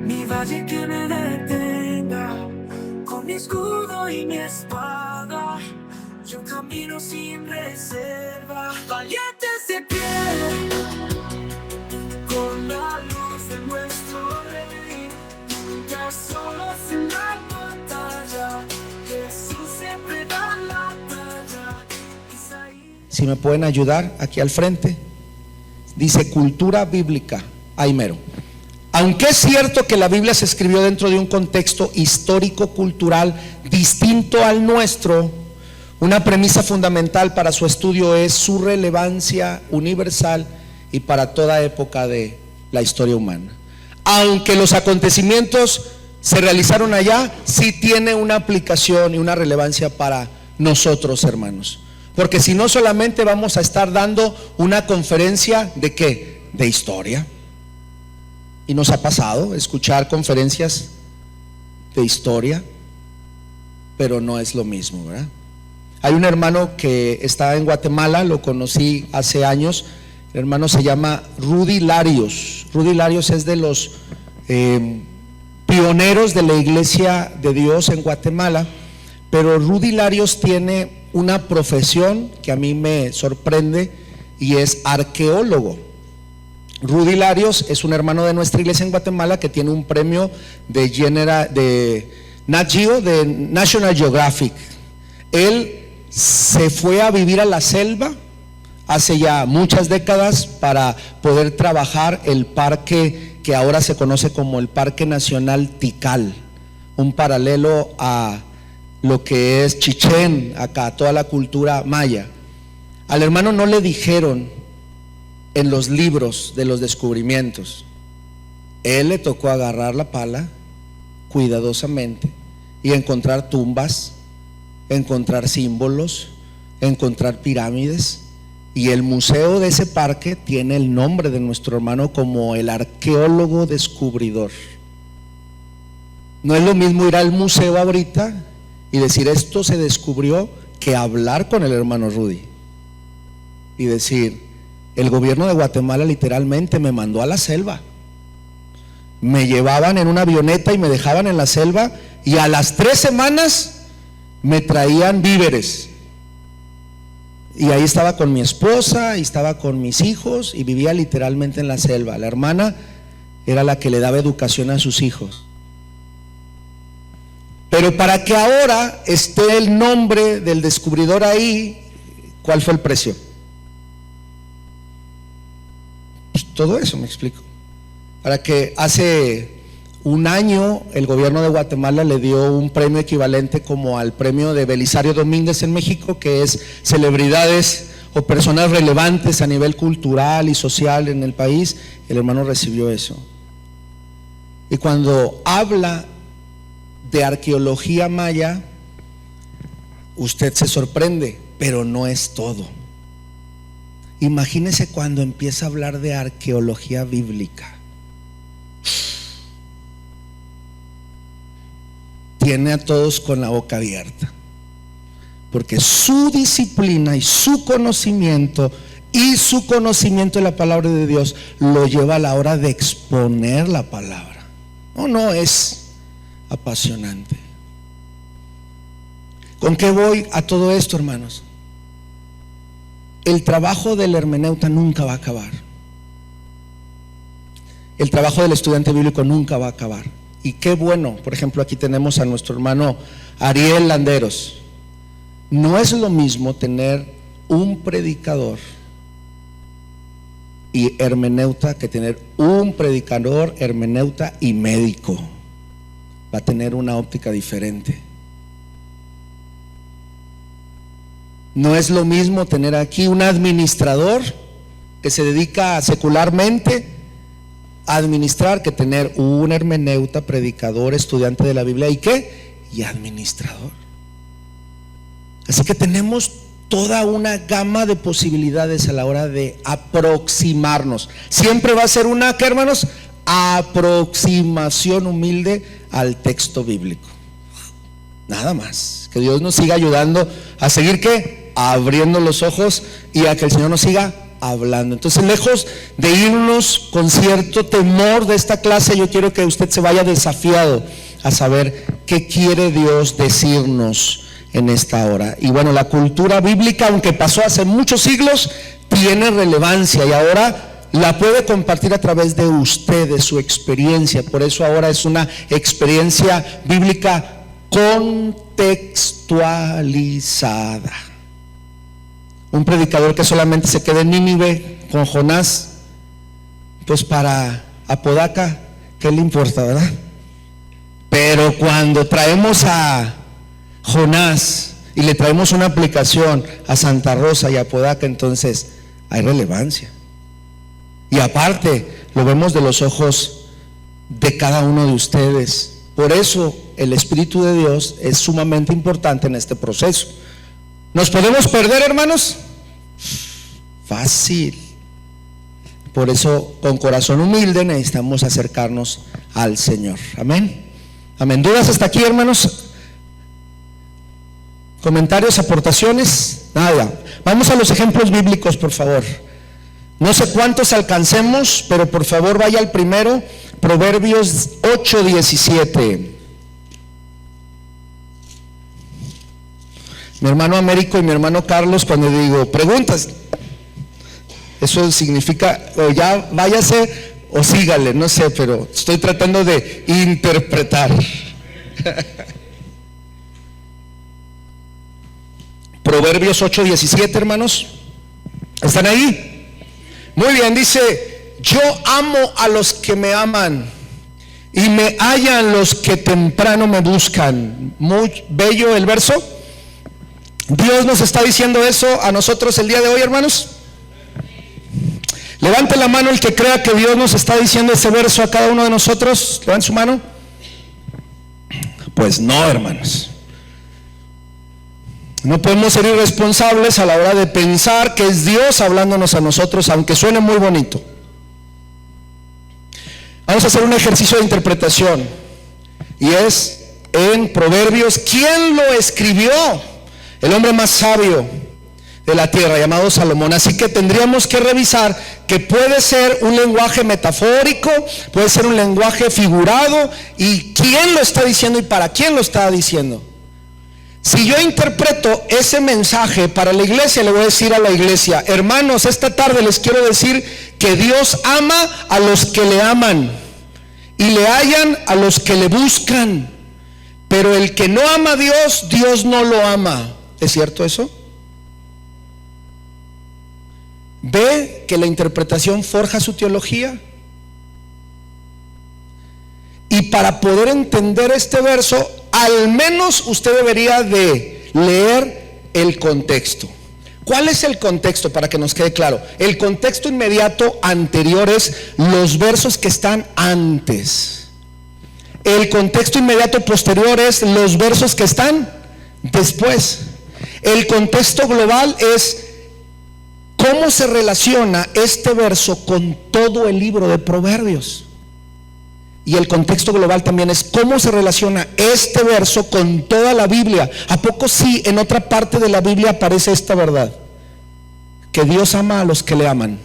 mi valle que me detenga, con mi escudo y mi espada, yo camino sin reserva, valientes de pie, con la luz de nuestro Rey, nunca solos en la batalla, Jesús siempre da la talla. Si me pueden ayudar aquí al frente, dice cultura bíblica, ahí mero. Aunque es cierto que la Biblia se escribió dentro de un contexto histórico-cultural distinto al nuestro, una premisa fundamental para su estudio es su relevancia universal y para toda época de la historia humana. Aunque los acontecimientos se realizaron allá, sí tiene una aplicación y una relevancia para nosotros, hermanos. Porque si no, solamente vamos a estar dando una conferencia ¿de qué? De historia. Y nos ha pasado escuchar conferencias de historia, pero no es lo mismo, ¿verdad? Hay un hermano que está en Guatemala, lo conocí hace años. El hermano se llama Rudy Larios. Rudy Larios es de los pioneros de la Iglesia de Dios en Guatemala. Pero Rudy Larios tiene una profesión que a mí me sorprende y es arqueólogo. Rudy Larios es un hermano de nuestra iglesia en Guatemala que tiene un premio de Nat Geo, de National Geographic. Él se fue a vivir a la selva hace ya muchas décadas para poder trabajar el parque que ahora se conoce como el Parque Nacional Tikal, un paralelo a lo que es Chichén, acá, toda la cultura maya. Al hermano no le dijeron en los libros de los descubrimientos. Él le tocó agarrar la pala cuidadosamente y encontrar tumbas, encontrar símbolos, encontrar pirámides. Y el museo de ese parque tiene el nombre de nuestro hermano como el arqueólogo descubridor. No es lo mismo ir al museo ahorita y decir esto se descubrió que hablar con el hermano Rudy y decir: el gobierno de Guatemala literalmente me mandó a la selva, me llevaban en una avioneta y me dejaban en la selva, y a las 3 semanas me traían víveres, y ahí estaba con mi esposa y estaba con mis hijos y vivía literalmente en la selva. La hermana era la que le daba educación a sus hijos. Pero para que ahora esté el nombre del descubridor ahí, ¿cuál fue el precio? Pues todo eso, me explico. Para que hace un año el gobierno de Guatemala le dio un premio equivalente como al premio de Belisario Domínguez en México, que es celebridades o personas relevantes a nivel cultural y social en el país. El hermano recibió eso. Y cuando habla de arqueología maya, usted se sorprende, pero no es todo. Imagínese cuando empieza a hablar de arqueología bíblica. Tiene a todos con la boca abierta, porque su disciplina y su conocimiento de la palabra de Dios lo lleva a la hora de exponer la palabra. No es apasionante. ¿Con qué voy a todo esto, hermanos? El trabajo del hermeneuta nunca va a acabar. El trabajo del estudiante bíblico nunca va a acabar. Y qué bueno, por ejemplo, aquí tenemos a nuestro hermano Ariel Landeros. No es lo mismo tener un predicador y hermeneuta que tener un predicador, hermeneuta y médico. Va a tener una óptica diferente. No es lo mismo tener aquí un administrador que se dedica secularmente a administrar que tener un hermeneuta, predicador, estudiante de la Biblia y ¿qué? Y administrador. Así que tenemos toda una gama de posibilidades a la hora de aproximarnos. Siempre va a ser una, ¿qué, hermanos? Aproximación humilde al texto bíblico. Nada más. Que Dios nos siga ayudando a seguir, ¿qué? Abriendo los ojos y a que el Señor nos siga hablando. Entonces, lejos de irnos con cierto temor de esta clase, yo quiero que usted se vaya desafiado a saber qué quiere Dios decirnos en esta hora. Y bueno, la cultura bíblica, aunque pasó hace muchos siglos, tiene relevancia y ahora la puede compartir a través de usted, de su experiencia. Por eso ahora es una experiencia bíblica contextualizada. Un predicador que solamente se quede en Nínive con Jonás, pues para Apodaca, ¿qué le importa, verdad? Pero cuando traemos a Jonás y le traemos una aplicación a Santa Rosa y a Apodaca, entonces hay relevancia. Y aparte, lo vemos de los ojos de cada uno de ustedes. Por eso el Espíritu de Dios es sumamente importante en este proceso. ¿Nos podemos perder, hermanos? Fácil. Por eso, con corazón humilde, necesitamos acercarnos al Señor. Amén. Amén. ¿Dudas hasta aquí, hermanos? ¿Comentarios, aportaciones? Nada. Vamos a los ejemplos bíblicos, por favor. No sé cuántos alcancemos, pero por favor vaya al primero, Proverbios 8:17. Mi hermano Américo y mi hermano Carlos, cuando digo preguntas, eso significa o ya váyase o sígale, no sé, pero estoy tratando de interpretar. Proverbios 8:17, hermanos. ¿Están ahí? Muy bien, dice: yo amo a los que me aman y me hallan los que temprano me buscan. Muy bello el verso. Dios nos está diciendo eso a nosotros el día de hoy, hermanos. Levante la mano el que crea que Dios nos está diciendo ese verso a cada uno de nosotros. Levante su mano. Pues no, hermanos. No podemos ser irresponsables a la hora de pensar que es Dios hablándonos a nosotros, aunque suene muy bonito. Vamos a hacer un ejercicio de interpretación, y es en Proverbios. ¿Quién lo escribió? El hombre más sabio de la tierra, llamado Salomón. Así que tendríamos que revisar que puede ser un lenguaje metafórico, puede ser un lenguaje figurado, y quién lo está diciendo y para quién lo está diciendo. Si yo interpreto ese mensaje para la iglesia, le voy a decir a la iglesia: hermanos, esta tarde les quiero decir que Dios ama a los que le aman y le hallan a los que le buscan. Pero el que no ama a Dios, Dios no lo ama. ¿Es cierto eso? ¿Ve que la interpretación forja su teología? Y para poder entender este verso, al menos usted debería de leer el contexto. ¿Cuál es el contexto? Para que nos quede claro. El contexto inmediato anterior es los versos que están antes. El contexto inmediato posterior es los versos que están después. El contexto global es cómo se relaciona este verso con todo el libro de Proverbios. Y el contexto global también es cómo se relaciona este verso con toda la Biblia. ¿A poco sí en otra parte de la Biblia aparece esta verdad? Que Dios ama a los que le aman.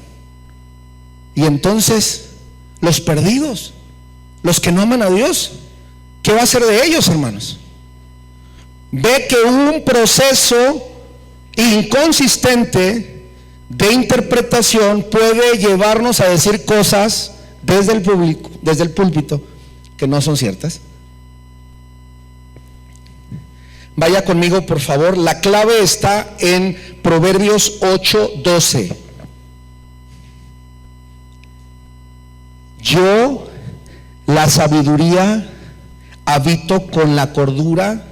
Y entonces, los perdidos, los que no aman a Dios, ¿qué va a hacer de ellos, hermanos? Ve que un proceso inconsistente de interpretación puede llevarnos a decir cosas desde el púlpito que no son ciertas. Vaya conmigo, por favor. La clave está en Proverbios 8:12. Yo, la sabiduría, habito con la cordura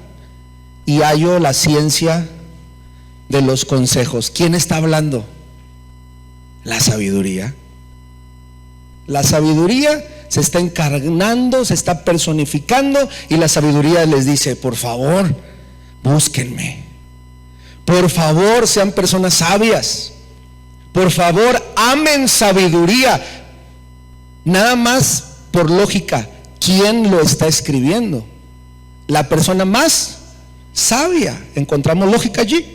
y hallo la ciencia de los consejos. ¿Quién está hablando? La sabiduría. La sabiduría se está encarnando, se está personificando, y la sabiduría les dice: por favor, búsquenme. Por favor, sean personas sabias. Por favor, amen sabiduría. Nada más por lógica, ¿quién lo está escribiendo? La persona más sabia. Encontramos lógica allí.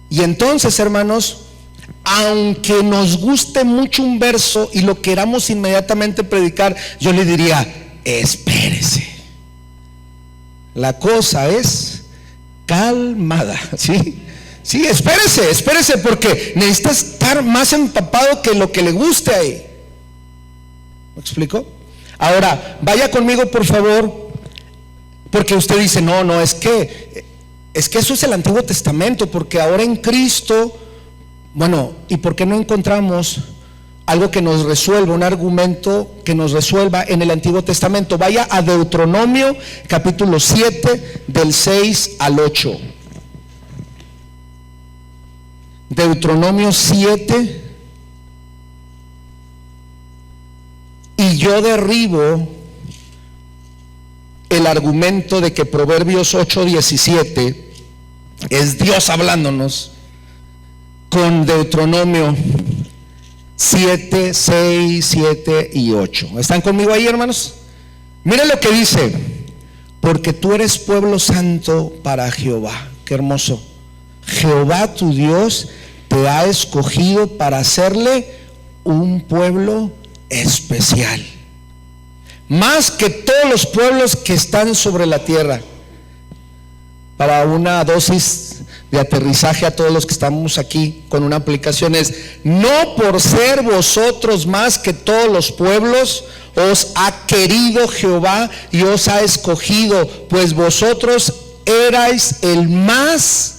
Y entonces, hermanos, aunque nos guste mucho un verso y lo queramos inmediatamente predicar, yo le diría, espérese. La cosa es calmada, ¿sí? Sí, espérese, porque necesita estar más empapado que lo que le guste ahí. ¿Me explico? Ahora, vaya conmigo, por favor, porque usted dice, no, es que eso es el Antiguo Testamento, porque ahora en Cristo, bueno, ¿y por qué no encontramos algo que nos resuelva, un argumento que nos resuelva en el Antiguo Testamento? Vaya a Deuteronomio capítulo 7 del 6 al 8. Deuteronomio 7. Y yo derribo el argumento de que Proverbios 8:17 es Dios hablándonos con Deuteronomio 7, 6, 7 y 8. ¿Están conmigo ahí, hermanos? Miren lo que dice: porque tú eres pueblo santo para Jehová. Qué hermoso. Jehová tu Dios te ha escogido para hacerle un pueblo especial, más que todos los pueblos que están sobre la tierra. Para una dosis de aterrizaje a todos los que estamos aquí con una aplicación es: no por ser vosotros más que todos los pueblos os ha querido Jehová y os ha escogido, pues vosotros erais el más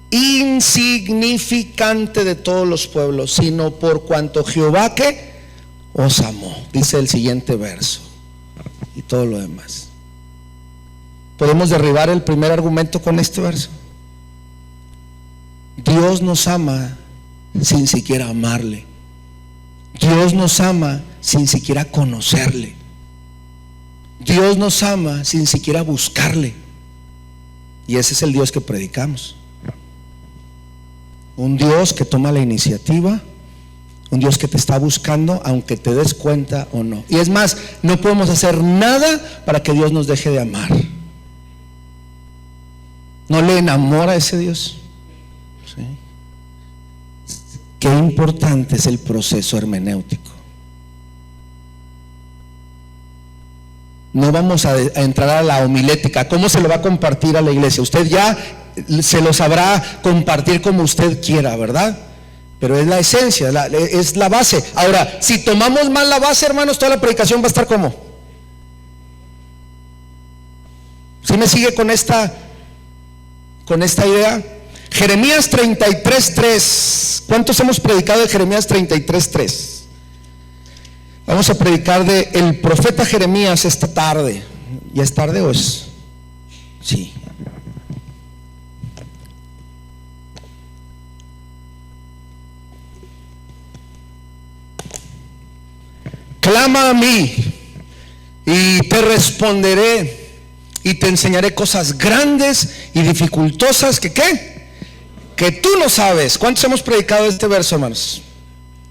insignificante de todos los pueblos, sino por cuanto Jehová que os amó. Dice el siguiente verso y todo lo demás. ¿Podemos derribar el primer argumento con este verso? Dios nos ama sin siquiera amarle. Dios nos ama sin siquiera conocerle. Dios nos ama sin siquiera buscarle. Y ese es el Dios que predicamos. Un Dios que toma la iniciativa, un Dios que te está buscando aunque te des cuenta o no. Y es más, no podemos hacer nada para que Dios nos deje de amar. ¿No le enamora a ese Dios? ¿Sí? Qué importante es el proceso hermenéutico. No vamos a entrar a la homilética. ¿Cómo se lo va a compartir a la iglesia? Usted ya se lo sabrá compartir como usted quiera, ¿verdad? Pero es la esencia, es la base. Ahora, si tomamos mal la base, hermanos, toda la predicación va a estar como. ¿Sí me sigue con esta idea? Jeremías 33:3. ¿Cuántos hemos predicado de Jeremías 33:3? Vamos a predicar de el profeta Jeremías esta tarde. ¿Ya es tarde o es? Sí. Clama a mí y te responderé y te enseñaré cosas grandes y dificultosas que tú no sabes. ¿Cuántos hemos predicado este verso, hermanos?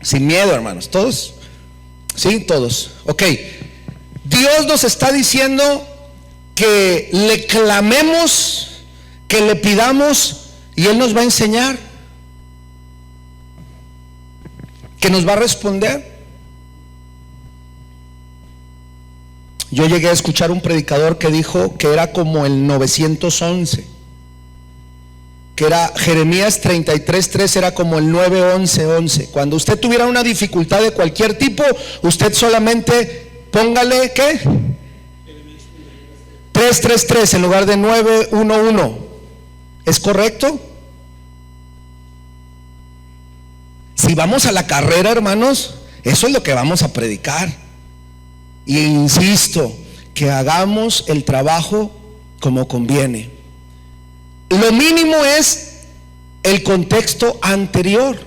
Sin miedo, hermanos. ¿Todos? Sí, todos. Ok. Dios nos está diciendo que le clamemos, que le pidamos y Él nos va a enseñar, que nos va a responder. Yo llegué a escuchar un predicador que dijo que era como el 911, que era Jeremías 33:3 era como el 911:11. Cuando usted tuviera una dificultad de cualquier tipo, usted solamente póngale ¿qué? 333 en lugar de 911. ¿Es correcto? Si vamos a la carrera, hermanos, eso es lo que vamos a predicar. Y insisto, que hagamos el trabajo como conviene. Lo mínimo es el contexto anterior.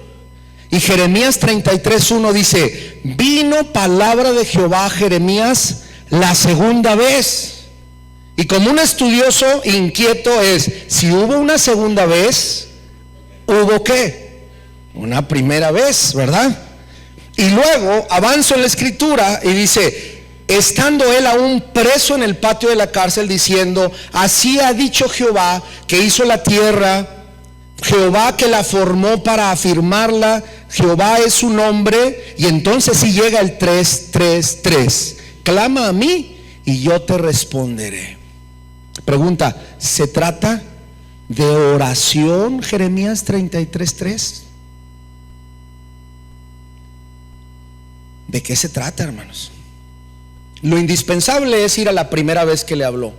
Y Jeremías 33:1 dice: vino palabra de Jehová a Jeremías la segunda vez. Y como un estudioso inquieto es, si hubo una segunda vez, ¿hubo qué? Una primera vez, ¿verdad? Y luego avanzo en la escritura y dice: estando él aún preso en el patio de la cárcel, diciendo: así ha dicho Jehová, que hizo la tierra Jehová que la formó para afirmarla, Jehová es su nombre. Y entonces si llega el 3:3:3, clama a mí y yo te responderé. Pregunta, ¿se trata de oración Jeremías 33:3? ¿De qué se trata, hermanos? Lo indispensable es ir a la primera vez que le habló.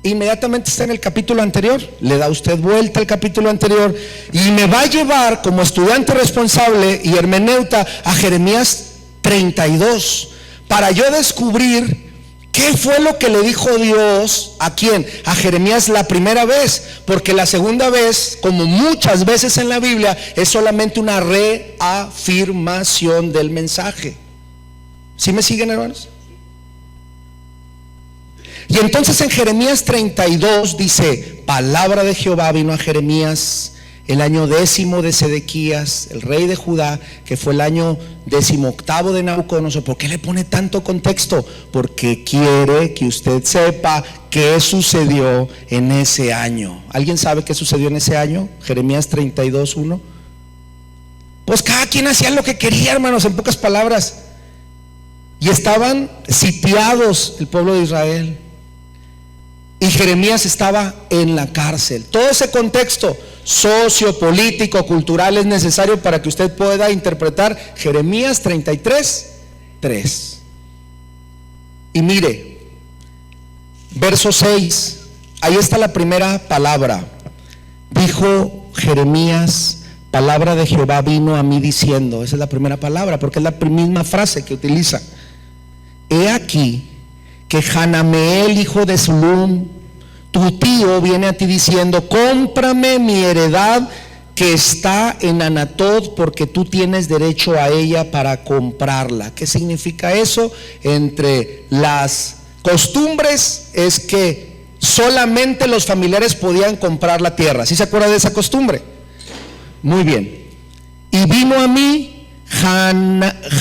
Inmediatamente está en el capítulo anterior. Le da usted vuelta al capítulo anterior y me va a llevar como estudiante responsable y hermeneuta a Jeremías 32 para yo descubrir qué fue lo que le dijo Dios. ¿A quién? A Jeremías la primera vez, porque la segunda vez, como muchas veces en la Biblia, es solamente una reafirmación del mensaje. ¿Sí me siguen, hermanos? Y entonces en Jeremías 32 dice: palabra de Jehová vino a Jeremías el año 10 de Sedequías, el rey de Judá, que fue el año 18 de Nabucodonosor. ¿Por qué le pone tanto contexto? Porque quiere que usted sepa qué sucedió en ese año. ¿Alguien sabe qué sucedió en ese año? Jeremías 32:1. Pues cada quien hacía lo que quería, hermanos, en pocas palabras. Y estaban sitiados el pueblo de Israel. Y Jeremías estaba en la cárcel. Todo ese contexto sociopolítico, cultural es necesario para que usted pueda interpretar Jeremías 33:3. Y mire, verso 6, ahí está la primera palabra. Dijo Jeremías: palabra de Jehová vino a mí diciendo. Esa es la primera palabra, porque es la misma frase que utiliza. He aquí que Hanameel, hijo de Zulum, tu tío, viene a ti diciendo: cómprame mi heredad que está en Anatot, porque tú tienes derecho a ella para comprarla. ¿Qué significa eso? Entre las costumbres es que solamente los familiares podían comprar la tierra. ¿Sí se acuerda de esa costumbre? Muy bien. Y vino a mí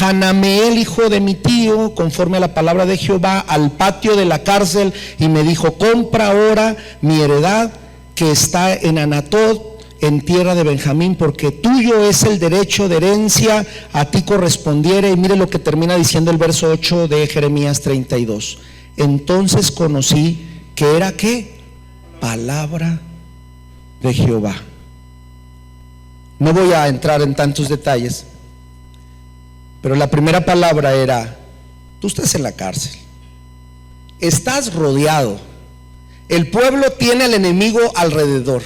Hanameel, hijo de mi tío, conforme a la palabra de Jehová, al patio de la cárcel, y me dijo: compra ahora mi heredad que está en Anatot, en tierra de Benjamín, porque tuyo es el derecho de herencia, a ti correspondiere. Y mire lo que termina diciendo el verso 8 de Jeremías 32. Entonces conocí que era ¿qué? Palabra de Jehová. No voy a entrar en tantos detalles, pero la primera palabra era: tú estás en la cárcel, estás rodeado, el pueblo tiene al enemigo alrededor,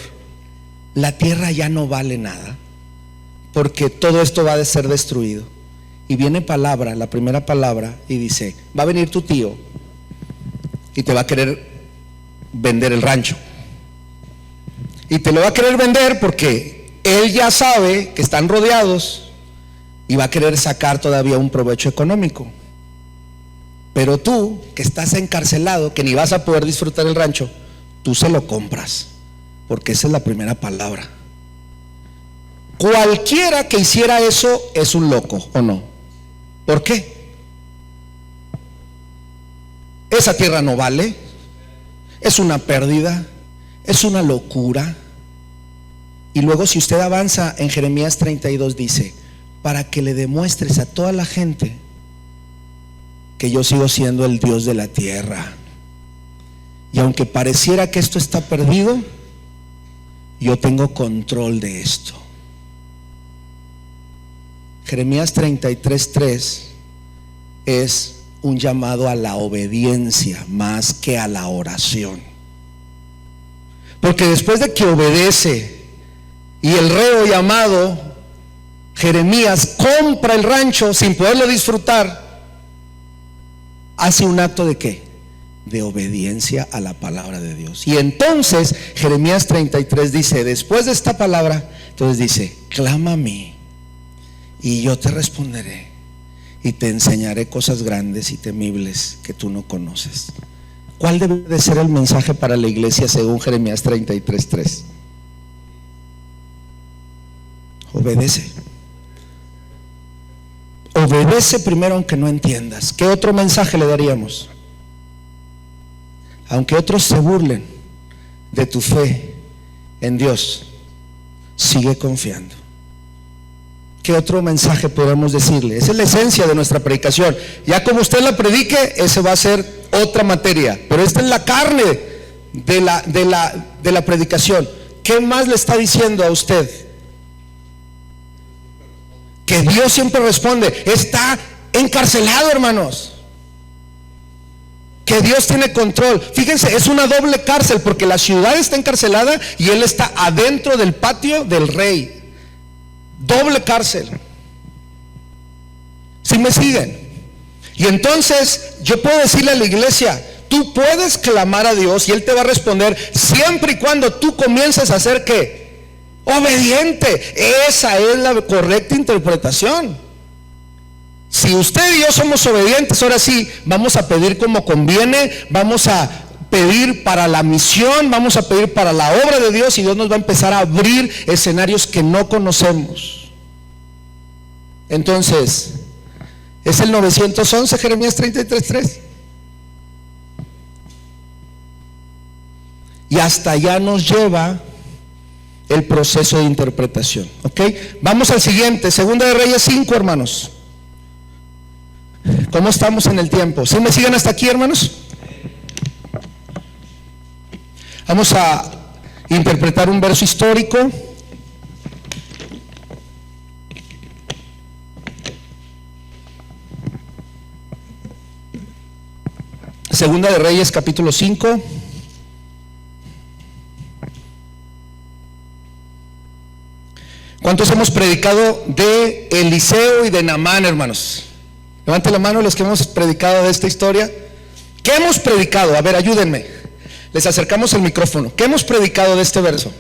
la tierra ya no vale nada, porque todo esto va a ser destruido. Y viene palabra, la primera palabra, y dice: va a venir tu tío y te va a querer vender el rancho, y te lo va a querer vender porque él ya sabe que están rodeados y va a querer sacar todavía un provecho económico. Pero tú, que estás encarcelado, que ni vas a poder disfrutar el rancho, tú se lo compras, porque esa es la primera palabra. Cualquiera que hiciera eso es un loco, ¿o no? ¿Por qué? Esa tierra no vale, es una pérdida, es una locura. Y luego, si usted avanza en Jeremías 32, dice: para que le demuestres a toda la gente que yo sigo siendo el Dios de la tierra. Y aunque pareciera que esto está perdido, yo tengo control de esto. Jeremías 33:3 es un llamado a la obediencia más que a la oración. Porque después de que obedece y el reo llamado Jeremías compra el rancho sin poderlo disfrutar, hace un acto de ¿qué? De obediencia a la palabra de Dios. Y entonces Jeremías 33 dice, después de esta palabra, entonces dice: clama a mí y yo te responderé y te enseñaré cosas grandes y temibles que tú no conoces. ¿Cuál debe de ser el mensaje para la iglesia según Jeremías 33:3? Obedece. Obedece primero aunque no entiendas. ¿Qué otro mensaje le daríamos? Aunque otros se burlen de tu fe en Dios, sigue confiando. ¿Qué otro mensaje podemos decirle? Esa es la esencia de nuestra predicación. Ya como usted la predique, ese va a ser otra materia, pero esta es la carne de la predicación. ¿Qué más le está diciendo a usted? Que Dios siempre responde. Está encarcelado, hermanos, que Dios tiene control. Fíjense, es una doble cárcel, porque la ciudad está encarcelada y él está adentro del patio del rey. Doble cárcel. ¿Sí me siguen? Y entonces yo puedo decirle a la iglesia: tú puedes clamar a Dios y Él te va a responder, siempre y cuando tú comiences a ser ¿qué? Obediente. Esa es la correcta interpretación. Si usted y yo somos obedientes, ahora sí, vamos a pedir como conviene, vamos a pedir para la misión, vamos a pedir para la obra de Dios, y Dios nos va a empezar a abrir escenarios que no conocemos. Entonces, es el 911, Jeremías 33:3. Y hasta allá nos lleva el proceso de interpretación. ¿Ok? Vamos al siguiente, Segunda de Reyes 5, hermanos. ¿Cómo estamos en el tiempo? ¿Sí me siguen hasta aquí, hermanos? Vamos a interpretar un verso histórico. Segunda de Reyes, capítulo 5. ¿Cuántos hemos predicado de Eliseo y de Naamán, hermanos? Levante la mano los que hemos predicado de esta historia. ¿Qué hemos predicado? A ver, ayúdenme. Les acercamos el micrófono. ¿Qué hemos predicado de este verso?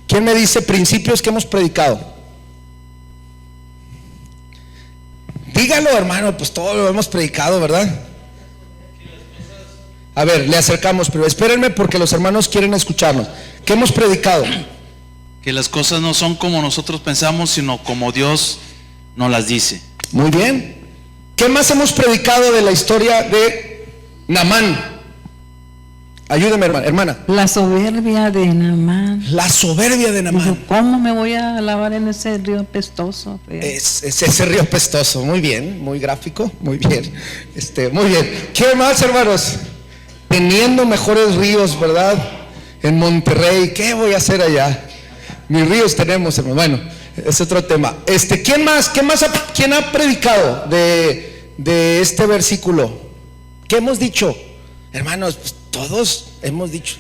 ¿Quién me dice principios que hemos predicado? Dígalo, hermano, pues todo lo hemos predicado, ¿verdad? A ver, le acercamos, pero espérenme porque los hermanos quieren escucharnos. ¿Qué hemos predicado? Que las cosas no son como nosotros pensamos, sino como Dios nos las dice. Muy bien. ¿Qué más hemos predicado de la historia de Naamán? Ayúdeme, hermana. La soberbia de Naamán. La soberbia de Naamán. ¿Cómo me voy a lavar en ese río pestoso? Es ese río pestoso. Muy bien, muy gráfico, muy bien. Muy bien. ¿Qué más, hermanos? Teniendo mejores ríos, ¿verdad? En Monterrey, ¿qué voy a hacer allá? Mis ríos tenemos, hermano. Bueno, es otro tema. ¿Quién más? ¿Quién ha predicado de este versículo? ¿Qué hemos dicho? Hermanos, pues todos hemos dicho.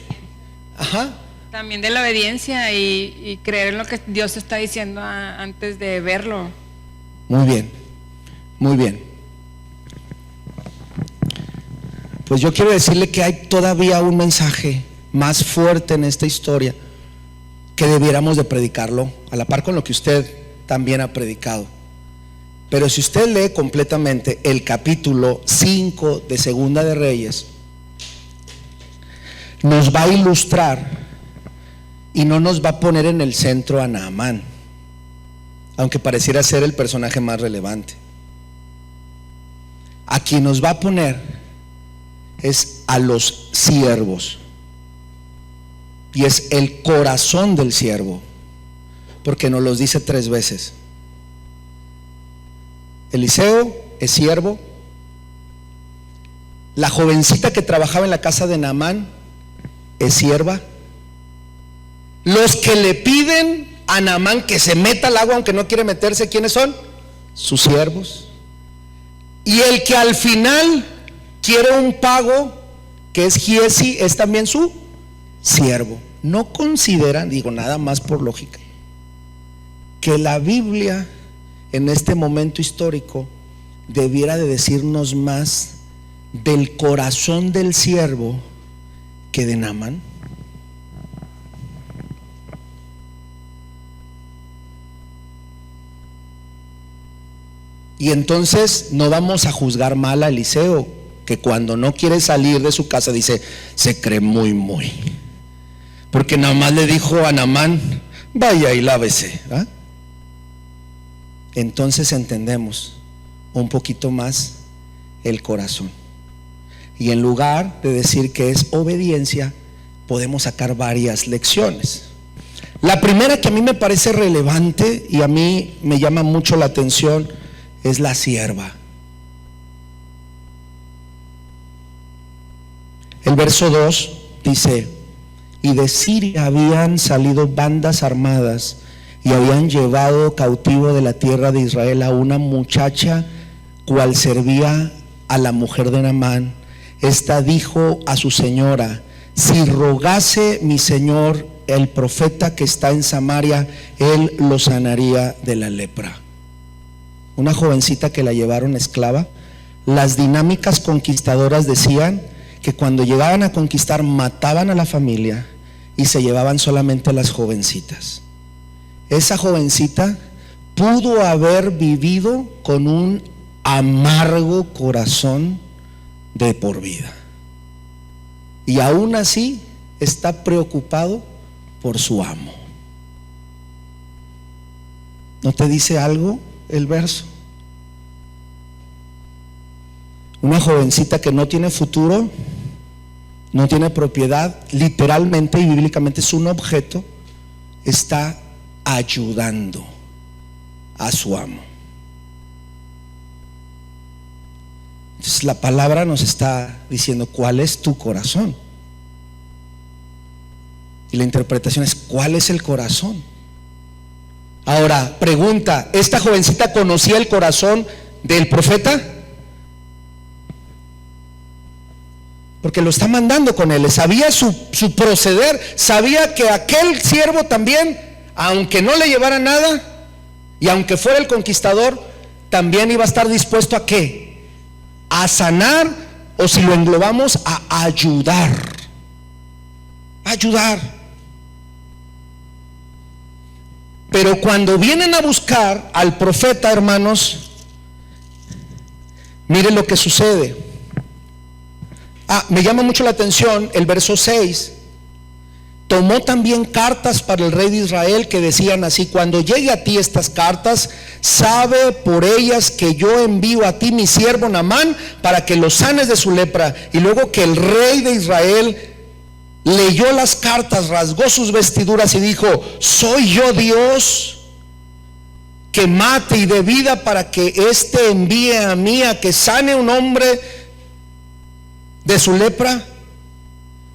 Ajá. También de la obediencia y creer en lo que Dios está diciendo antes de verlo. Muy bien, muy bien. Pues yo quiero decirle que hay todavía un mensaje más fuerte en esta historia que debiéramos de predicarlo a la par con lo que usted también ha predicado. Pero si usted lee completamente el capítulo 5 de Segunda de Reyes, nos va a ilustrar y no nos va a poner en el centro a Naamán, aunque pareciera ser el personaje más relevante. A quien nos va a poner es a los siervos, y es el corazón del siervo, porque nos los dice 3 veces. Eliseo es siervo. La jovencita que trabajaba en la casa de Naamán es sierva. Los que le piden a Naamán que se meta al agua aunque no quiere meterse, ¿quiénes son? Sus siervos. Y el que al final quiere un pago, que es Giesi, es también su siervo. No consideran, digo nada más por lógica, que la Biblia en este momento histórico debiera de decirnos más del corazón del siervo que de Naamán. Y entonces no vamos a juzgar mal a Eliseo, que cuando no quiere salir de su casa dice, se cree muy, porque nada más le dijo a Naamán, vaya y lávese, ¿ah? Entonces entendemos un poquito más el corazón, y en lugar de decir que es obediencia, podemos sacar varias lecciones. La primera que a mí me parece relevante y a mí me llama mucho la atención es la sierva. El verso 2 dice: y de Siria habían salido bandas armadas y habían llevado cautivo de la tierra de Israel a una muchacha cual servía a la mujer de Naamán. Esta dijo a su señora: si rogase mi señor el profeta que está en Samaria, él lo sanaría de la lepra. Una jovencita que la llevaron esclava. Las dinámicas conquistadoras decían que cuando llegaban a conquistar mataban a la familia y se llevaban solamente a las jovencitas. Esa jovencita pudo haber vivido con un amargo corazón de por vida, y aún así está preocupado por su amo. ¿No te dice algo el verso? Una jovencita que no tiene futuro, no tiene propiedad, literalmente y bíblicamente es un objeto, está ayudando a su amo. Entonces la palabra nos está diciendo cuál es tu corazón. Y la interpretación es ¿cuál es el corazón? Ahora, pregunta: ¿esta jovencita conocía el corazón del profeta? Porque lo está mandando con él, sabía su proceder, sabía que aquel siervo también, aunque no le llevara nada y aunque fuera el conquistador, también iba a estar dispuesto a ¿qué? A sanar, o si lo englobamos, a ayudar. Ayudar. Pero cuando vienen a buscar al profeta, hermanos, miren lo que sucede. Me llama mucho la atención el verso 6. Tomó también cartas para el rey de Israel que decían así: cuando llegue a ti estas cartas, sabe por ellas que yo envío a ti mi siervo Naamán para que lo sanes de su lepra. Y luego que el rey de Israel leyó las cartas, rasgó sus vestiduras y dijo: ¿soy yo Dios que mate y dé vida para que éste envíe a mí a que sane un hombre de su lepra?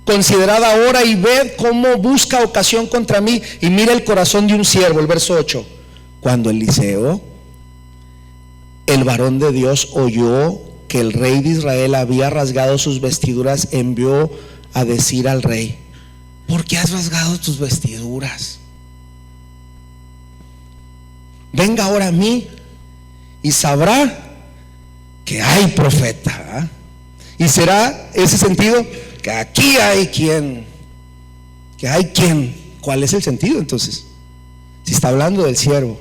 Considerad ahora y ved cómo busca ocasión contra mí. Y mira el corazón de un siervo. El verso 8: cuando Eliseo, el varón de Dios, oyó que el rey de Israel había rasgado sus vestiduras, envió a decir al rey: ¿por qué has rasgado tus vestiduras? Venga ahora a mí y sabrá que hay profeta. Y será ese sentido que aquí hay quien, ¿cuál es el sentido entonces? Si está hablando del siervo,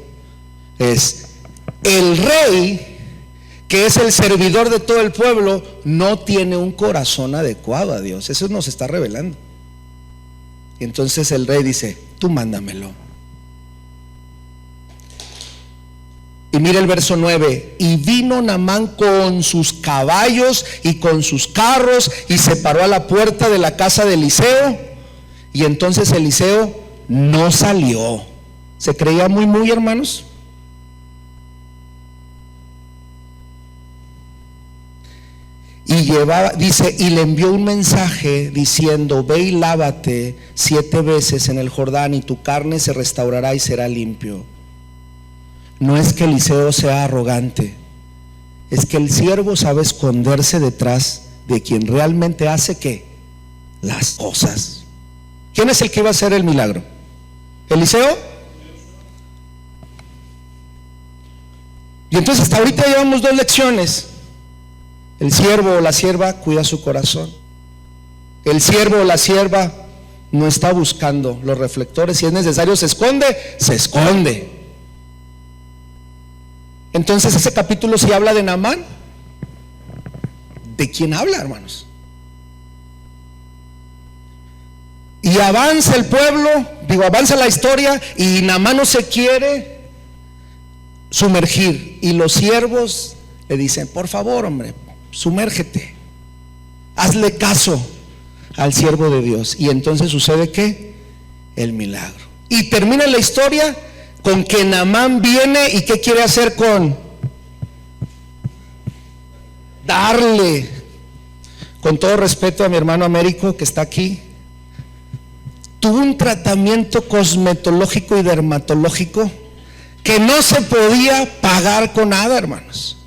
es el rey, que es el servidor de todo el pueblo, no tiene un corazón adecuado a Dios. Eso nos está revelando. Y entonces el rey dice: tú mándamelo. Y mira el verso 9: y vino Naamán con sus caballos y con sus carros y se paró a la puerta de la casa de Eliseo. Y entonces Eliseo no salió. ¿Se creía muy hermanos? Y llevaba, dice, y le envió un mensaje diciendo: ve y lávate 7 veces en el Jordán y tu carne se restaurará y será limpio. No es que Eliseo sea arrogante, es que el siervo sabe esconderse detrás de quien realmente hace ¿qué? Las cosas. ¿Quién es el que iba a hacer el milagro? ¿Eliseo? Y entonces hasta ahorita llevamos 2 lecciones. El siervo o la sierva cuida su corazón. El siervo o la sierva no está buscando los reflectores. Si es necesario se esconde. Entonces ese capítulo sí habla de Naamán. ¿De quién habla, hermanos? Y avanza el pueblo, avanza la historia, y Naamán no se quiere sumergir. Y los siervos le dicen: por favor, hombre, sumérgete, hazle caso al siervo de Dios. Y entonces sucede ¿qué? El milagro. Y termina la historia con que Naamán viene y ¿qué quiere hacer con? Darle. Con todo respeto a mi hermano Américo que está aquí, tuvo un tratamiento cosmetológico y dermatológico que no se podía pagar con nada, hermanos.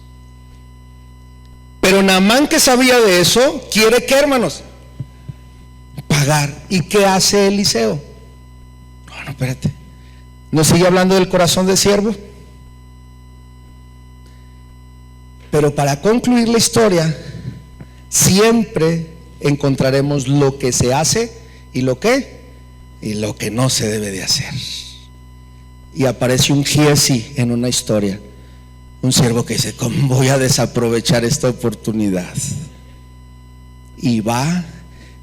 Pero Naamán, que sabía de eso, quiere ¿qué, hermanos? Pagar. ¿Y qué hace Eliseo? No, espérate. ¿No sigue hablando del corazón de siervo? Pero para concluir la historia, siempre encontraremos lo que se hace y lo que no se debe de hacer. Y aparece un Giesi en una historia, un siervo que dice: ¿cómo voy a desaprovechar esta oportunidad? Y va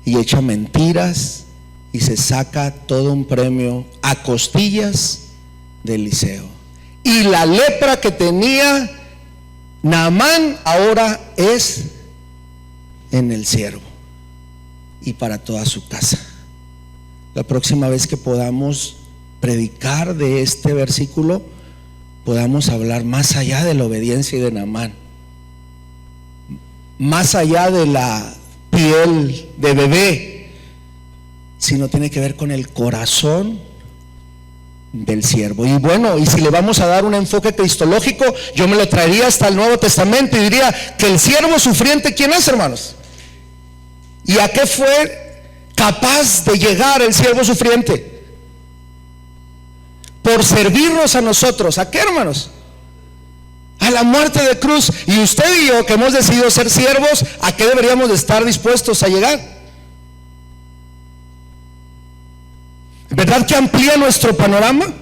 y echa mentiras y se saca todo un premio a costillas de Eliseo. Y la lepra que tenía Naamán ahora es en el siervo y para toda su casa. La próxima vez que podamos predicar de este versículo, podamos hablar más allá de la obediencia y de Naamán, más allá de la piel de bebé, sino tiene que ver con el corazón del siervo. Y bueno, y si le vamos a dar un enfoque cristológico, yo me lo traería hasta el Nuevo Testamento y diría que el siervo sufriente, ¿quién es, hermanos? ¿Y a qué fue capaz de llegar el siervo sufriente? Por servirnos a nosotros. ¿A qué, hermanos? A la muerte de cruz. Y usted y yo, que hemos decidido ser siervos, ¿a qué deberíamos de estar dispuestos a llegar? ¿Verdad que amplía nuestro panorama?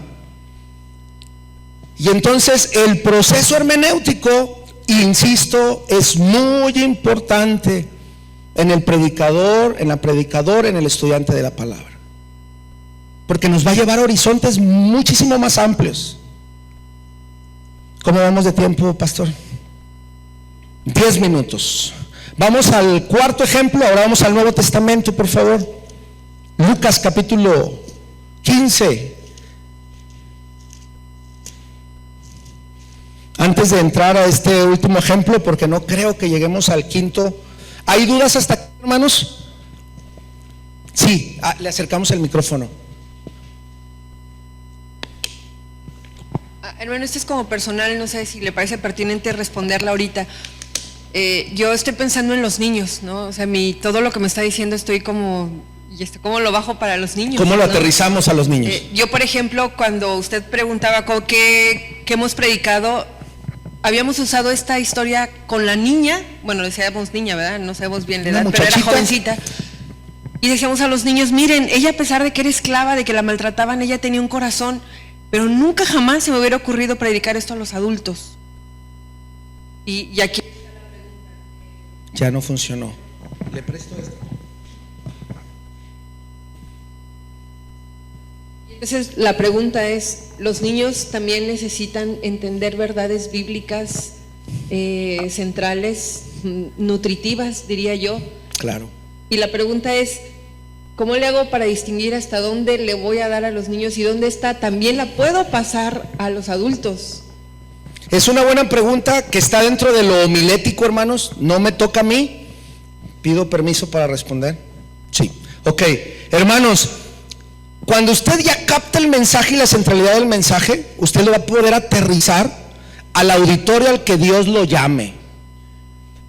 Y entonces el proceso hermenéutico, insisto, es muy importante en el predicador, en la predicadora, en el estudiante de la palabra, porque nos va a llevar a horizontes muchísimo más amplios. ¿Cómo vamos de tiempo, pastor? 10 minutos. Vamos al cuarto ejemplo. Ahora vamos al Nuevo Testamento, por favor. Lucas capítulo 15. Antes de entrar a este último ejemplo, porque no creo que lleguemos al quinto. ¿Hay dudas hasta aquí, hermanos? Sí, le acercamos el micrófono. Hermano, esto es como personal, no sé si le parece pertinente responderla ahorita. Yo estoy pensando en los niños, ¿no? O sea, todo lo que me está diciendo estoy como, ¿cómo lo bajo para los niños? ¿Cómo lo ¿no? aterrizamos a los niños? Yo, por ejemplo, cuando usted preguntaba qué hemos predicado, habíamos usado esta historia con la niña, bueno, decíamos niña, ¿verdad? No sabemos bien la edad, pero era jovencita. Y decíamos a los niños: miren, ella, a pesar de que era esclava, de que la maltrataban, ella tenía un corazón. Pero nunca jamás se me hubiera ocurrido predicar esto a los adultos. Y aquí ya no funcionó. ¿Le presto esto? Entonces la pregunta es: ¿los niños también necesitan entender verdades bíblicas centrales, nutritivas, diría yo? Claro. Y la pregunta es: ¿cómo le hago para distinguir hasta dónde le voy a dar a los niños y dónde está? También la puedo pasar a los adultos. Es una buena pregunta que está dentro de lo homilético, hermanos. No me toca a mí. ¿Pido permiso para responder? Sí. Ok, hermanos, cuando usted ya capta el mensaje y la centralidad del mensaje, usted lo va a poder aterrizar al auditorio al que Dios lo llame.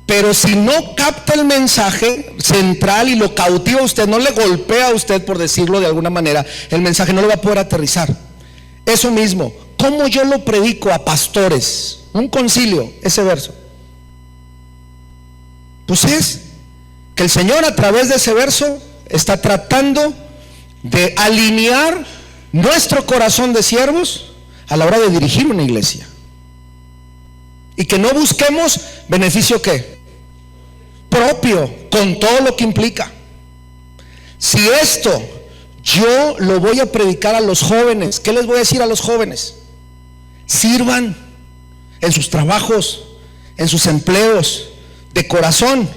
Pero si no capta el mensaje central y lo cautiva a usted, no le golpea a usted, por decirlo de alguna manera, el mensaje no lo va a poder aterrizar. Eso mismo, ¿cómo yo lo predico a pastores? Un concilio, ese verso. Pues es que el Señor, a través de ese verso, está tratando de alinear nuestro corazón de siervos a la hora de dirigir una iglesia. Y que no busquemos beneficio ¿qué? Propio, con todo lo que implica. Si esto yo lo voy a predicar a los jóvenes, ¿qué les voy a decir a los jóvenes? Sirvan en sus trabajos, en sus empleos, de corazón.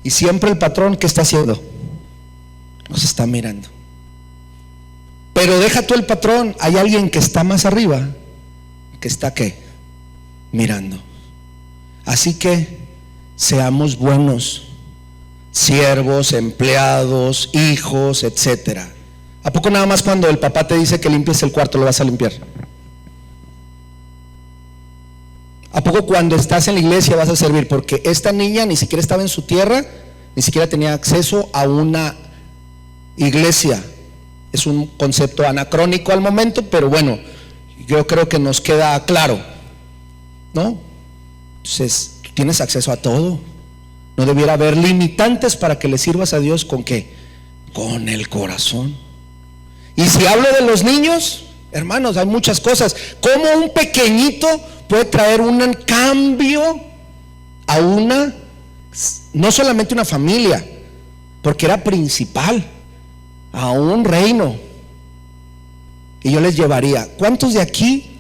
Y siempre el patrón, ¿qué está haciendo? Nos está mirando. Pero deja tú el patrón, hay alguien que está más arriba, que está ¿qué? Mirando. Así que seamos buenos siervos, empleados, hijos, etcétera. ¿A poco nada más cuando el papá te dice que limpies el cuarto lo vas a limpiar? ¿A poco cuando estás en la iglesia vas a servir? Porque esta niña ni siquiera estaba en su tierra, ni siquiera tenía acceso a una iglesia. Es un concepto anacrónico al momento, pero bueno, yo creo que nos queda claro, ¿no? Entonces, tú tienes acceso a todo. No debiera haber limitantes para que le sirvas a Dios. ¿Con qué? Con el corazón. Y si hablo de los niños, hermanos, hay muchas cosas. ¿Cómo un pequeñito puede traer un cambio a una, no solamente una familia, porque era principal, a un reino? Y yo les llevaría, ¿cuántos de aquí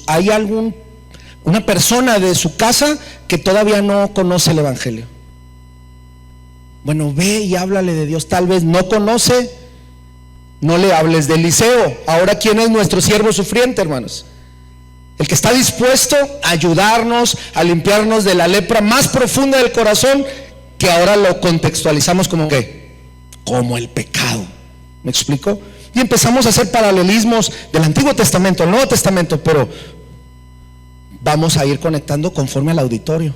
hay una persona de su casa que todavía no conoce el evangelio? Bueno, ve y háblale de Dios. Tal vez no conoce, no le hables de Eliseo. Ahora, ¿quién es nuestro siervo sufriente, hermanos? El que está dispuesto a ayudarnos, a limpiarnos de la lepra más profunda del corazón, que ahora lo contextualizamos como ¿qué? Como el pecado. ¿Me explico? Y empezamos a hacer paralelismos del Antiguo Testamento al Nuevo Testamento, pero vamos a ir conectando conforme al auditorio.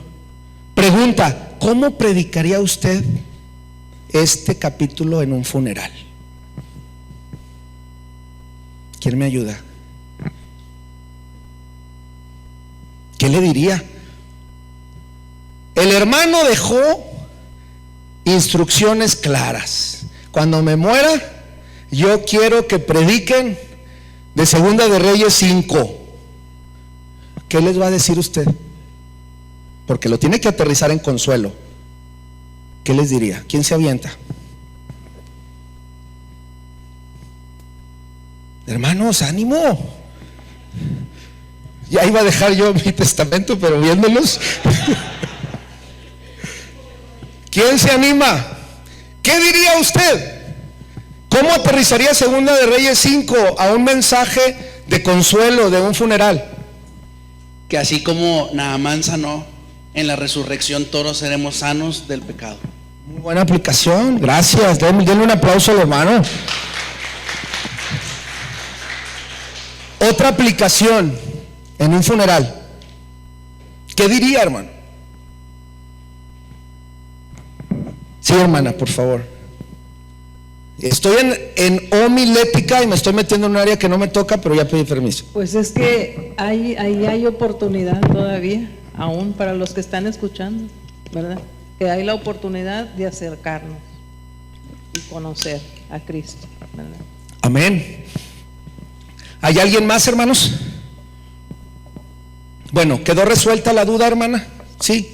Pregunta: ¿cómo predicaría usted este capítulo en un funeral? ¿Quién me ayuda? ¿Qué le diría? El hermano dejó instrucciones claras. Cuando me muera, yo quiero que prediquen de Segunda de Reyes 5. ¿Qué les va a decir usted? Porque lo tiene que aterrizar en consuelo. ¿Qué les diría? ¿Quién se avienta? Hermanos, ánimo. Ya iba a dejar yo mi testamento, pero viéndolos. ¿Quién se anima? ¿Qué diría usted? ¿Cómo aterrizaría Segunda de Reyes 5 a un mensaje de consuelo de un funeral? Que así como Naamán sanó, en la resurrección todos seremos sanos del pecado. Muy buena aplicación, gracias. Denle un aplauso al hermano. Otra aplicación en un funeral. ¿Qué diría, hermano? Sí, hermana, por favor. Estoy en homilética y me estoy metiendo en un área que no me toca, pero ya pedí permiso. Pues es que ahí hay oportunidad todavía, aún para los que están escuchando, ¿verdad? Que hay la oportunidad de acercarnos y conocer a Cristo, ¿verdad? Amén. ¿Hay alguien más, hermanos? Bueno, ¿quedó resuelta la duda, hermana? Sí.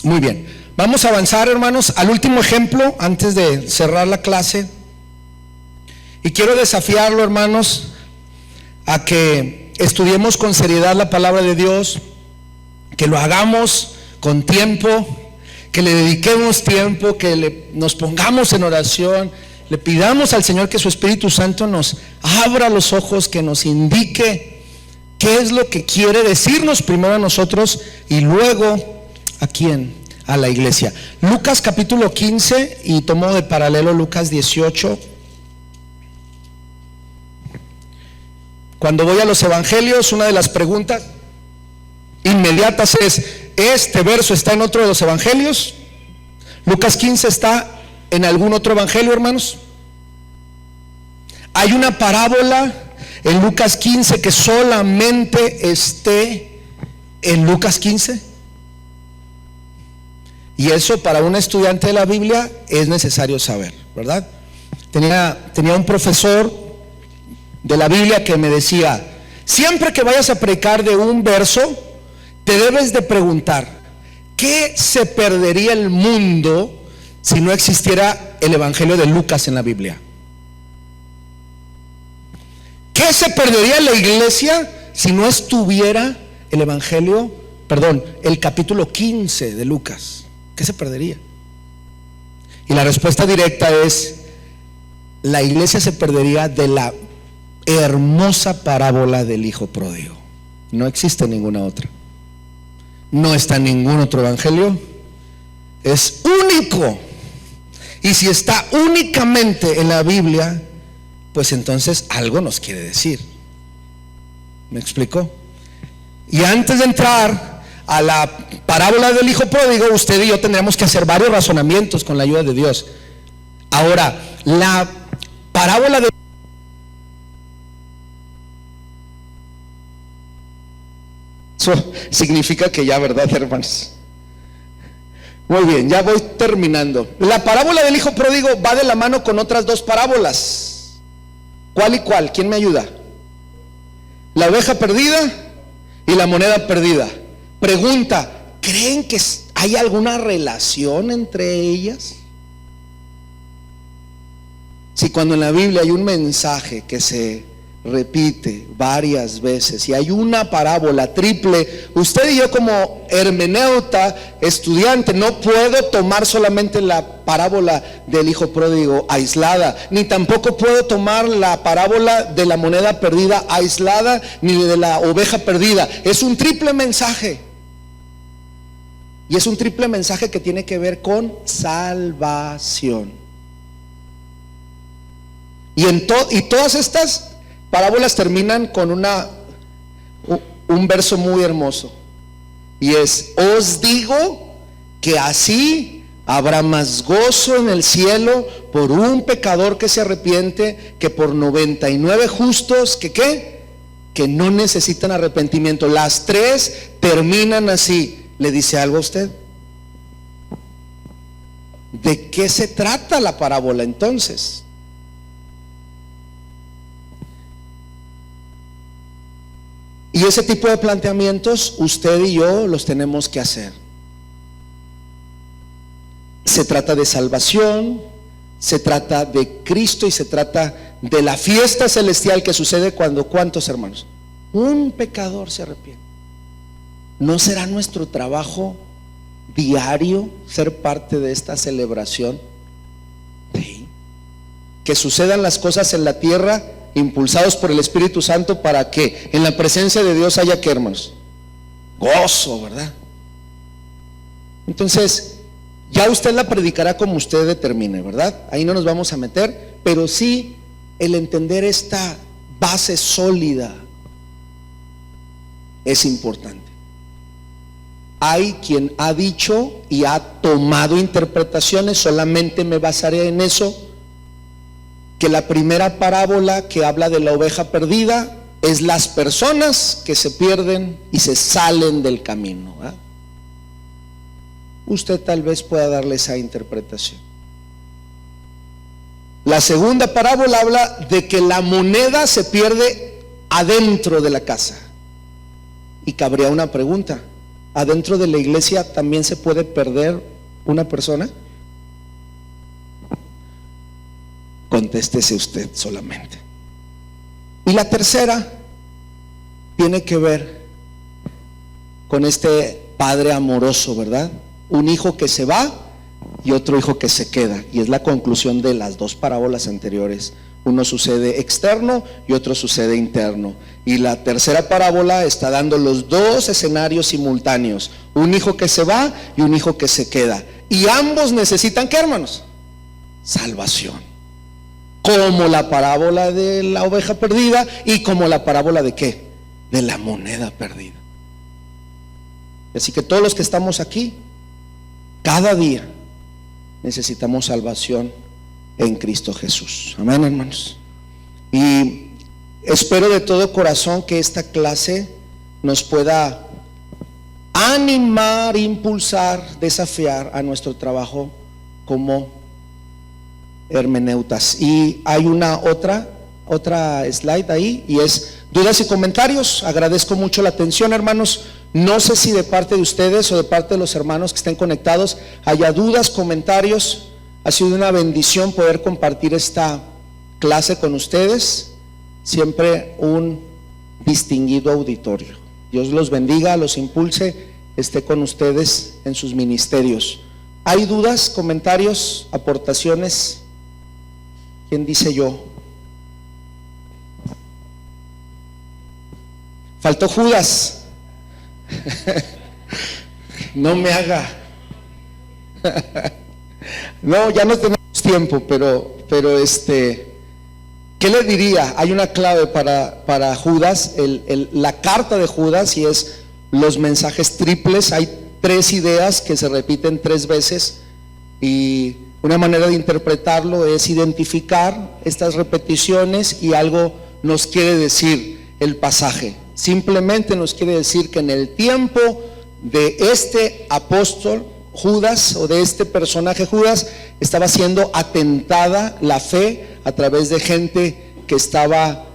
Muy bien. Vamos a avanzar, hermanos, al último ejemplo antes de cerrar la clase. Y quiero desafiarlo, hermanos, a que estudiemos con seriedad la palabra de Dios, que lo hagamos con tiempo, que le dediquemos tiempo, que nos pongamos en oración, le pidamos al Señor que su Espíritu Santo nos abra los ojos, que nos indique qué es lo que quiere decirnos primero a nosotros y luego a quién. A la iglesia. Lucas capítulo 15, y tomo de paralelo Lucas 18. Cuando voy a los evangelios, una de las preguntas inmediatas es: ¿este verso está en otro de los evangelios? Lucas 15 está en algún otro evangelio, hermanos. Hay una parábola en Lucas 15 que solamente esté en Lucas 15. Y eso para un estudiante de la Biblia es necesario saber, ¿verdad? Tenía un profesor de la Biblia que me decía: siempre que vayas a predicar de un verso, te debes de preguntar, ¿qué se perdería el mundo si no existiera el evangelio de Lucas en la Biblia? ¿Qué se perdería la iglesia si no estuviera el evangelio, el capítulo 15 de Lucas? ¿Qué se perdería? Y la respuesta directa es: la iglesia se perdería de la hermosa parábola del hijo pródigo. No existe ninguna otra. No está en ningún otro evangelio. Es único. Y si está únicamente en la Biblia, pues entonces algo nos quiere decir. ¿Me explico? Y antes de entrar a la parábola del hijo pródigo, usted y yo tendremos que hacer varios razonamientos con la ayuda de Dios. Ahora, la parábola de eso significa que ya, ¿verdad, hermanos? Muy bien, ya voy terminando. La parábola del hijo pródigo va de la mano con otras dos parábolas. ¿Cuál y cuál? ¿Quién me ayuda? La oveja perdida y la moneda perdida. Pregunta, ¿creen que hay alguna relación entre ellas? Si cuando en la Biblia hay un mensaje que se repite varias veces y hay una parábola triple, usted y yo como hermeneuta, estudiante, no puedo tomar solamente la parábola del hijo pródigo aislada, ni tampoco puedo tomar la parábola de la moneda perdida aislada, ni de la oveja perdida. Es un triple mensaje, y es un triple mensaje que tiene que ver con salvación. Y todas estas parábolas terminan con un verso muy hermoso, y es: os digo que así habrá más gozo en el cielo por un pecador que se arrepiente que por 99 justos que no necesitan arrepentimiento. Las tres terminan así. ¿Le dice algo a usted? ¿De qué se trata la parábola entonces? Y ese tipo de planteamientos usted y yo los tenemos que hacer. Se trata de salvación, se trata de Cristo y se trata de la fiesta celestial que sucede cuando, ¿cuántos hermanos? Un pecador se arrepiente. ¿No será nuestro trabajo diario ser parte de esta celebración? Sí. Que sucedan las cosas en la tierra impulsados por el Espíritu Santo, para que en la presencia de Dios haya, ¿qué, hermanos? Gozo, ¿verdad? Entonces, ya usted la predicará como usted determine, ¿verdad? Ahí no nos vamos a meter, pero sí el entender esta base sólida es importante. Hay quien ha dicho y ha tomado interpretaciones, solamente me basaré en eso, que la primera parábola que habla de la oveja perdida es las personas que se pierden y se salen del camino, ¿eh? Usted tal vez pueda darle esa interpretación. La segunda parábola habla de que la moneda se pierde adentro de la casa. Y cabría una pregunta: ¿adentro de la iglesia también se puede perder una persona? Contéstese usted solamente. Y la tercera tiene que ver con este padre amoroso, ¿verdad? Un hijo que se va y otro hijo que se queda, y es la conclusión de las dos parábolas anteriores. Uno sucede externo y otro sucede interno, y la tercera parábola está dando los dos escenarios simultáneos: un hijo que se va y un hijo que se queda, y ambos necesitan, ¿qué, hermanos? Salvación. Como la parábola de la oveja perdida y como la parábola de ¿qué? De la moneda perdida. Así que todos los que estamos aquí, cada día necesitamos salvación en Cristo Jesús. Amén, hermanos. Y espero de todo corazón que esta clase nos pueda animar, impulsar, desafiar a nuestro trabajo como hermeneutas. Y hay una otra slide ahí, y es dudas y comentarios. Agradezco mucho la atención, hermanos. No sé si de parte de ustedes o de parte de los hermanos que estén conectados haya dudas, comentarios. Ha sido una bendición poder compartir esta clase con ustedes. Siempre un distinguido auditorio. Dios los bendiga, los impulse, esté con ustedes en sus ministerios. ¿Hay dudas, comentarios, aportaciones? ¿Quién dice yo? Faltó Judas. No me haga. No, ya no tenemos tiempo, pero ¿qué le diría? Hay una clave para Judas, la carta de Judas, y es los mensajes triples. Hay 3 ideas que se repiten 3 veces, y una manera de interpretarlo es identificar estas repeticiones y algo nos quiere decir el pasaje. Simplemente nos quiere decir que en el tiempo de este apóstol Judas, o de este personaje Judas, estaba siendo atentada la fe a través de gente que estaba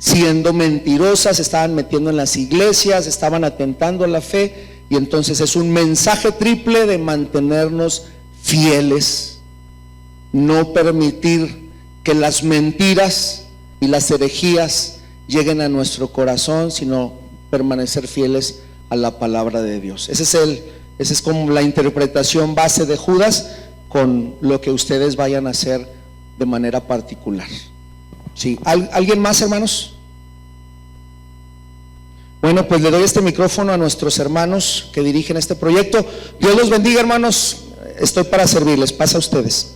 siendo mentirosa, se estaban metiendo en las iglesias, estaban atentando a la fe, y entonces es un mensaje triple de mantenernos fieles, no permitir que las mentiras y las herejías lleguen a nuestro corazón, sino permanecer fieles a la palabra de Dios. Esa es como la interpretación base de Judas, con lo que ustedes vayan a hacer de manera particular. ¿Sí? ¿Alguien más, hermanos? Bueno, pues le doy este micrófono a nuestros hermanos que dirigen este proyecto. Dios los bendiga, hermanos. Estoy para servirles. Pasa a ustedes.